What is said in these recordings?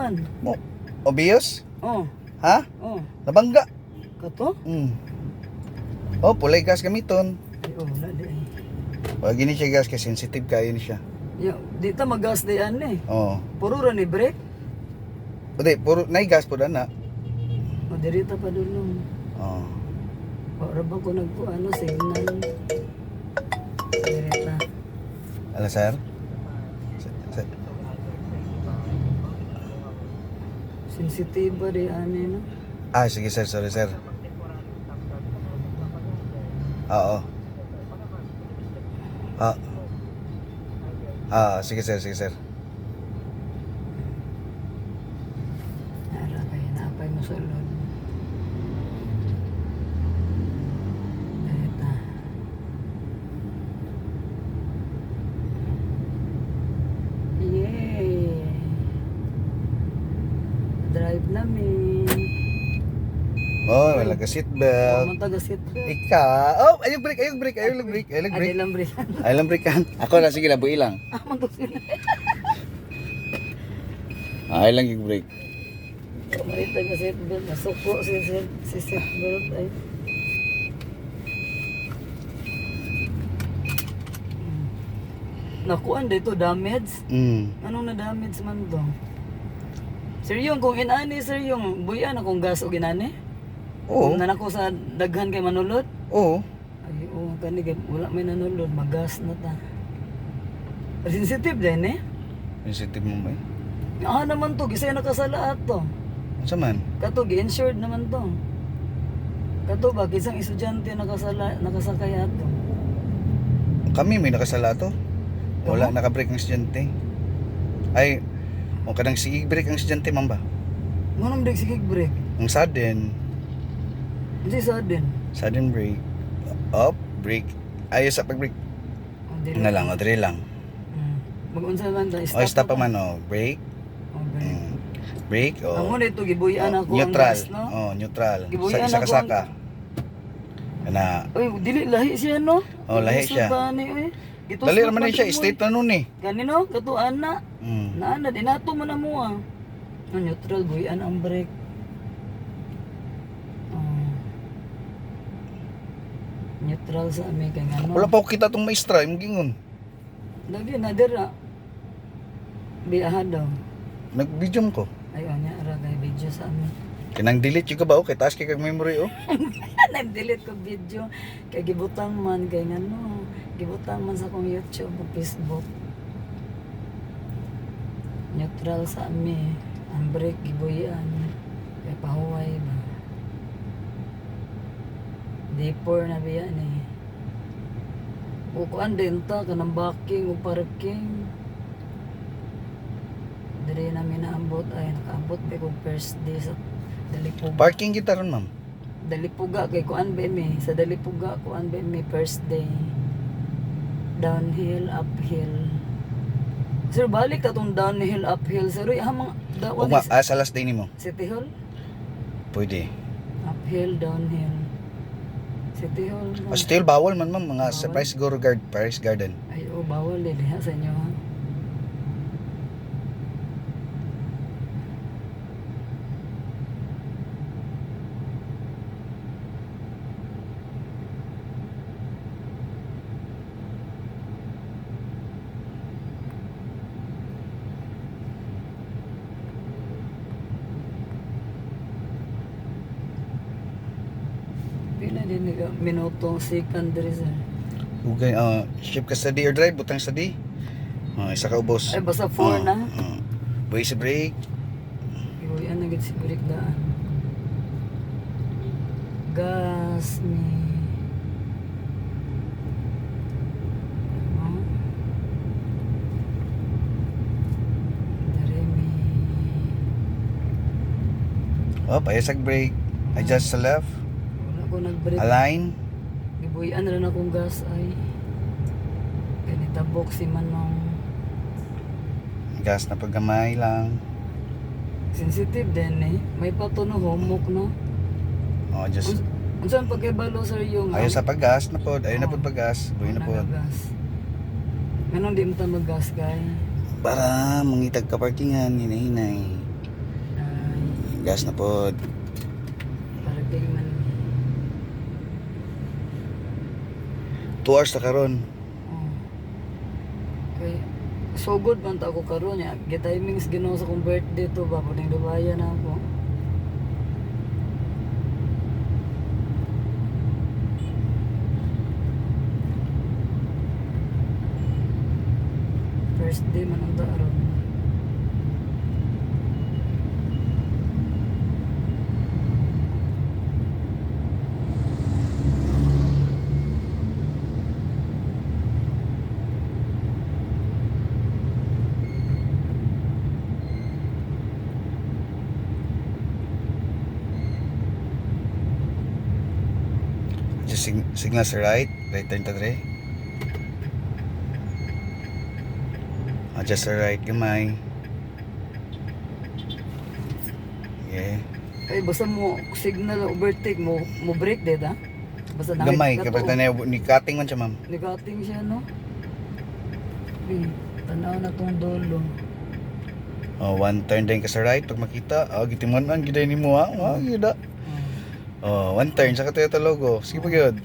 man. Mo, obvious? Oh, Ha? oh. Nabangga. Kato? Oh, pulay gas gamiton. Ay, oh, wala di ay. Wag gini siya gas kay sensitive kayo ni siya. Ya, di ta magas di ani. Oh. Puro ra ni brake. Ode, puro nay gas po na. O dirita pa dulong. Oh. Para ba ko ano signal. Dirita. Ala sir? Sensitive ba di ani no? Ah, sige sir, sorry sir. Oo. Sige sir, sige sir. Ara kay napay mo sulod. Dirita. Yay! Drive namin. Oh, wala ka seatbelt. Pumunta ka seat belt. Oh, ayong break, ayong break, ayong break, ayong break. Ay, lang break. Ayong break kan. Ako na sige labuhi lang. Mantok sila. Ay lang yung break. Marita ka seat belt. Nasuko si seat belt ay. Nakuan dito damage. Anong na damage man to? Sir yung kung inani sir yung buyan akong gas o ginani? Oo. Kung nanako sa daghan kay manulod? Oo. Ay oo kani kay wala may nanulod magas na ta. Sensitive din eh. Sensitive mo ba? Ah naman to gisay nakasala ato. Unsa man? Kato gi-insured naman to. Kato ba isang estudyante nakasakay ato. Kami may nakasala to. Wala naka-break ang estudyante. Ay, o kadang sige break ang estudyante man ba? Ngunong break sige break. Ang sudden, Hindi sudden. sudden break. Up, break. Ayos sa pag-break. Na lang, o dre lang. Mag-unsa man ta O stop pa man o, break. Okay. Break o. Amo dito gibuyan ako ang neutral. gas no. Oh, neutral. Gibuyan Sa ako kasaka. Na, Uy, dili lahi siya no. Oh, lahi siya. dali naman din siya, straight na nun eh. Kanino? Katuan na. Naana, dinato man na mo ah. Neutral, buyan ang brake. Neutral sa amin kay ngano. Wala pa ko kita tong maestra, yung gingon. Lagi na dira. Biyahan daw. Nag-video ko. Ayaw niya, ara kay video sa amin. Kinang delete yung ka ba o? Kay taas kay kag memory o. Nag-delete ko video. Kay gibutang man, kay ngano. Gibutang man sa kong YouTube o Facebook. Neutral sa amin. Ang brake, gibuyan. Kay pahuway ba. Deeper na biya ni. Ukuan din ta, kanang backing o parking. Dili namin naambot ay nakaambot ba kung first day sa Dalipuga. Parking kita ron ma'am. Dalipuga kay kuan ba mi sa Dalipuga kuan ba mi first day. Downhill, uphill. Sir balik ta tong downhill, uphill. Sir hamang O sa last day nimo. City Hall, Pwede. uphill, downhill. City Hall. O still bawal man ma'am, mga sa Paris Garden. Ay oh, bawal din diha sa inyo ha. Pila din nga minuto secondary sir. Ugay, shift ka study or drive, butang study. Isa ka ubos. Ay basta 4 na. Buhay sa brake. Ibuyan na gid si break daan. Gas ni. Daremi. Payasag brake. Adjust sa left. Wala ko nag-break. Align. Gibuyan na rin akong gas ay. Ganita boxy man nung Gas na paggamay lang. sensitive din eh. May pato no homok no. Just Unsan pagkibalo sir yung ayaw sa paggas na pod. Ayaw na pod paggas. Buhay na pod. Ganun di mo ta mag-gas kay. Para mangitag ka parkingan, hinahinay. Gas na pod. Para kay man. 2 hours na karon. Oh. Okay. So good man ta ako karon ya. Get timings Ginoo sa kong birthday to ba puning dubayan na ako. First day man ang daron. Just signal sa right turn to dre. Adjust sa right gamay. Yeah. Ay basta mo signal overtake mo break dead ha. Basta Gamay nakita kapag ni cutting man siya ma'am. Nagating siya no. Tanaw na tong dolo. Oh, one turn din ka sa right pag makita. Oh, gitiman-an gid nimo ha. Oh, gida. Oh, one turn sa Toyota logo. Sige pa gyud.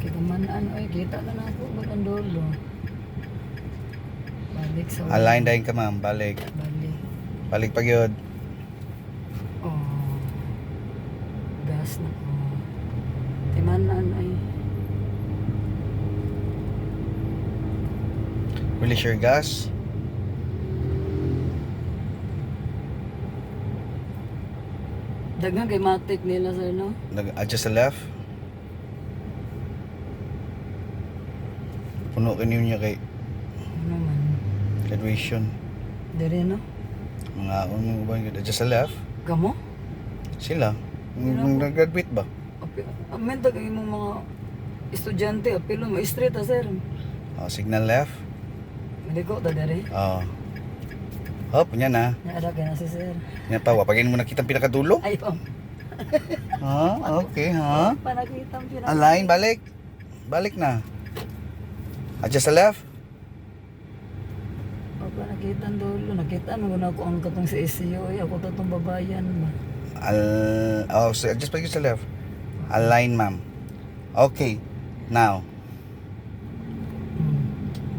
Kita man ay kita na nako ba ang dolo. Balik sa Align dahin ka ma'am, balik. Balik. Balik pa gyud. Oh. Gas na ko. Timanan ay. Release your gas. Daghang kay matik nila sir no. Nag-adjust sa left. Puno kayo niya kay Ano man. graduation. Dire no. Mga unong ubang yun. Adjust sa left. Gamo? Sila. Nung nag-graduate ba? Amen kay imong mga estudyante apilo mo straight sir. Oh, signal left. Maliko ta dire. Oh. Hop, yan na. Naada kay na si sir. Yan pa, wapagin mo nakita ang pinakadulo. Ay oh. Ha? Okay, ha? Panakitang pinaka. Align, balik. Balik na. Adjust sa left. Papa nakita ang dulo, nakita mo na ako ang katong sa SCO, ay ako tatong babayan ba. So adjust pa sa left. Align, ma'am. Okay. Now,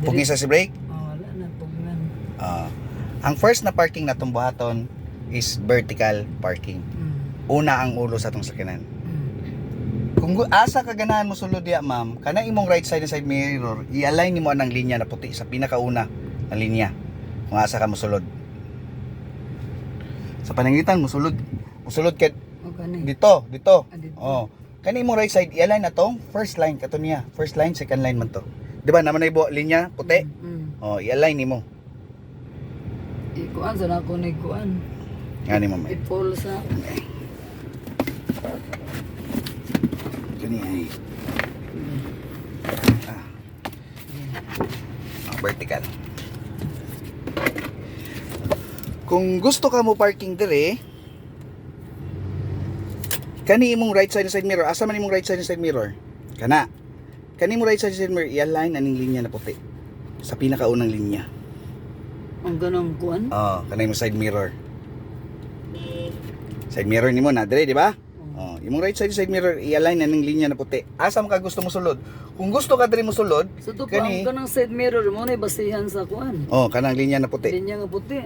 pugin sa si brake. Wala na pugnan. Ang first na parking na buhaton is vertical parking. Una ang ulo sa atong sakyanan. Kung asa ka ganahan mo sulod diya, ma'am, kana imong right side and side mirror, i-align nimo anang linya na puti sa pinakauna na linya. Kung asa ka mosulod. Sa panangitan mosulod ka Kani. dito. Dito. Oh. Kani imong right side i-align na tong first line kato niya. First line, second line man to. Di ba naman na ibo linya puti? Oh, i-align nimo. Ikuan sa nako ni kuan. Ngani mo may. Ipol sa Kani ay. Vertical. Kung gusto ka mo parking dire, kani imong right side and side mirror, asa man imong right side and side mirror? Kana. Kani imong right side and side mirror, i-align aning linya na puti sa pinakaunang linya. ang ganang kuan. Kana imong side mirror. Side mirror nimo na dire, di ba? Imong right side and side mirror, i-align aning linya na puti. Asa man ka gusto mo sulod? Kung gusto ka dire mo sulod, So to pa ang ganang side mirror mo na basihan sa kuan. kanang linya na puti. Linya nga puti.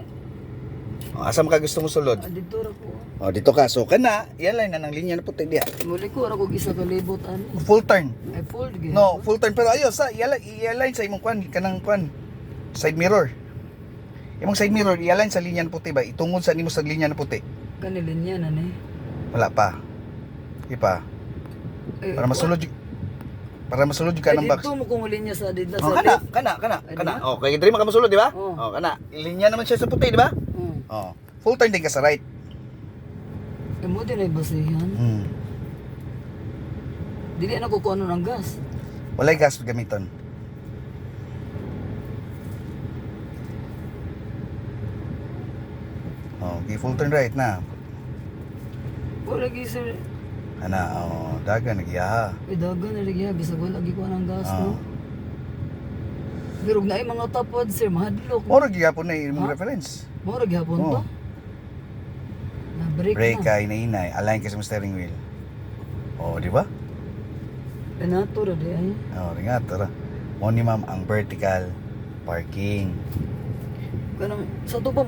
Asa man ka gusto mo sulod? Dito ra ko. Dito ka. So kana, i-align na ng linya na puti diya. Muli ko ra ko isa ka libot ano. Full turn. Ay full gyud. No, full turn pero ayos sa i-align sa imong kwan kanang kwan side mirror. Imong side mirror i-align sa linya na puti ba? Itungod sa nimo sa linya na puti. Kani linya na ni. Wala pa. Di pa. Para masulod yung kanang box. Dito mo kung linya sa dida sa Kana. Ay, Kana. diba? Okay, diri makamusulod, di ba? Oo. Kana. Linya naman siya sa puti, di ba? Full turn din ka sa right. Mo din ay basihan. Dili na ko kuno ng gas. Walay gas gamiton. Okay, full turn right na. Wala gi sir. Dagan nagyaha. Dagan na lagi bisag wala gi ko ng gas Oo. no. Pero na mga tapod sir mahadlok. Moro gyapon na imong reference. Mo ra gyapon to. Na-break Brake na. kay na inay, align ka sa steering wheel. Oh, di ba? Renato ra di ay. Oh, ringa tara. Mo ni ma'am ang vertical parking. Kanang sa tubo